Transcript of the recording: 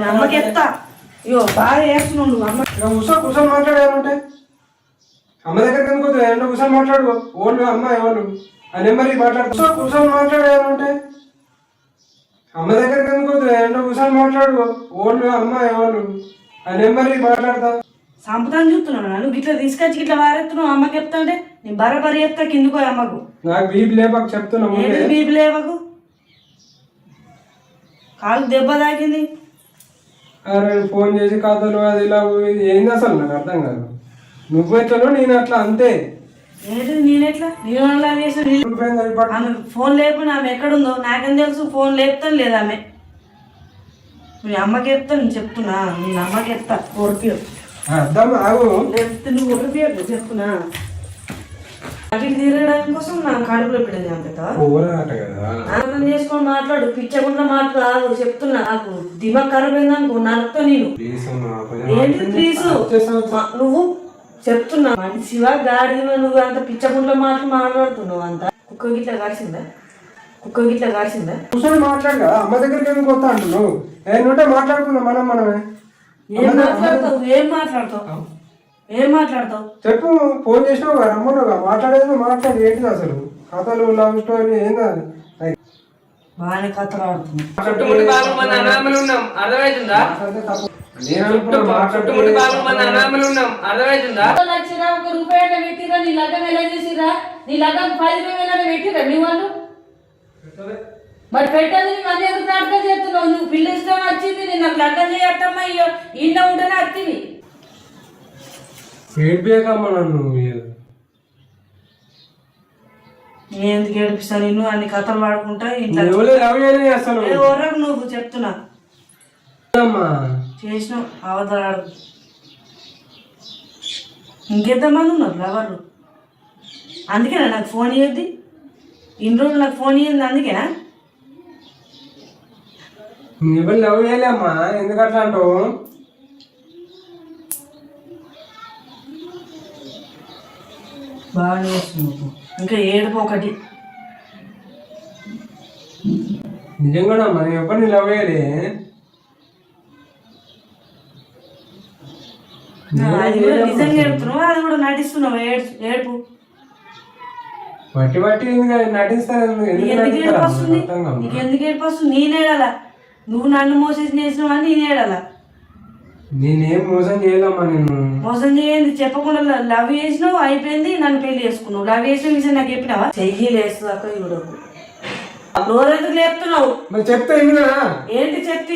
అమ్మకి ఎత్తా అయ్యో బాగా చేస్తున్నావు నువ్వు అమ్మ కూర్చొని మాట్లాడేమంటే అమ్మ దగ్గరికి ఎందుకు కూర్చొని మాట్లాడు ఓళ్ళు అమ్మ ఎవరు ఆ నెంబర్ మాట్లాడు కూర్చొని మాట్లాడేమంటే అమ్మ దగ్గరికి ఎందుకు కూర్చొని మాట్లాడు ఓళ్ళు అమ్మ ఎవరు ఆ నెంబర్ మాట్లాడతా సంపదాన్ని చూస్తున్నాను నువ్వు ఇట్లా తీసుకొచ్చి ఇట్లా వారెత్తున్నావు అమ్మకి చెప్తా అంటే నేను బరబరి చెప్తా కిందికో అమ్మకు నాకు బీపీ లేపాక చెప్తున్నా బీపీ లేవకు కాలు దెబ్బ తాకింది ఫోన్ చేసి కథలు అది ఇలా ఏంది అసలు నాకు అర్థం కాదు నువ్వు ఎట్లా నేను అట్లా అంతే ఏంటి నేనెట్లా ఆమె ఫోన్ లేకుండా ఆమె ఎక్కడుందో నాకేం తెలుసు ఫోన్ లేపుతాను లేదా ఆమె మీ అమ్మకి చెప్తా నేను చెప్తున్నా నేను అమ్మకి చెప్తా ఓడిపి అర్థం ఆగు లేకపోతే నువ్వు ఓడిపి చెప్తున్నా అటు తిరగడానికి కోసం నా కడుపులో పెట్టింది అంత ఆనందం చేసుకొని మాట్లాడు పిచ్చకుండా మాట్లాడు చెప్తున్నా నాకు దిమాగ్ ఖరాబ్ అయిందనుకో నరకతో నేను ఏంటి ప్లీజ్ నువ్వు చెప్తున్నా మనిషివా గాడివా నువ్వు అంత పిచ్చకుండా మాట్లాడుతున్నావు అంత కుక్క గిట్లా కాల్చిందా కూర్చొని మాట్లాడు కదా అమ్మ దగ్గరికి ఎందుకు వస్తా అంటున్నావు ఏంటంటే మాట్లాడుకుందాం మనమే ఏం మాట్లాడతావు చెప్పు ఫోన్ చేసినావు కదా రమ్మన్నావు మాట్లాడేది మాట్లాడి ఏంటిది అసలు కథలు లవ్ స్టోరీ ఏందా బాగానే కథలు ఆడుతున్నావు మరి పెట్టదు అది ఎందుకు ప్రార్థన చేస్తున్నావు నువ్వు పిల్ల ఇష్టం వచ్చింది నేను నాకు లగ్గం చేయట్టమ్మా ఇన్న ఉంటేనే అత్తివి ఏడ్పేకమ్మా నన్ను ఎందుకు ఏడిపిస్తా నిన్ను అన్ని కథలు పాడుకుంటా అసలు నువ్వు చెప్తున్నా చేసినావు అవతలాడు ఇంకెంతమంది ఉన్నారు లవర్లు అందుకేనా నాకు ఫోన్ ఇవ్వద్ది ఇన్ని రోజులు నాకు ఫోన్ ఇవ్వండి అందుకేనా ఎవరు లవ్ చేయలేమ్మా ఎందుకట్లా అంటావు బాగా చేస్తున్నావు ఇంకా ఏడుపు ఒకటి నిజంగా మనం ఎవరిని లవ్ చేయలే అది కూడా నిజంగా ఏడుతున్నావు అది కూడా నటిస్తున్నావు ఏడుపు బట్టి నటిస్తాను ఎందుకు ఏడుపు వస్తుంది నీకు ఎందుకు ఏడుపు వస్తుంది నేనేడాల నువ్వు నన్ను మోసేసి నేసినావు అని నేనేడాల నేనేం మోసం చేయలేమ్మా నేను మోసం చేయండి చెప్పకుండా లవ్ చేసినావు అయిపోయింది నన్ను పెళ్లి చేసుకున్నావు లవ్ చేసిన విషయం నాకు చెప్పినావా చెయ్యి లేస్తాక ఇవ్వడకు నోరెందుకు లేపుతున్నావు చెప్తా ఏంటి చెప్తే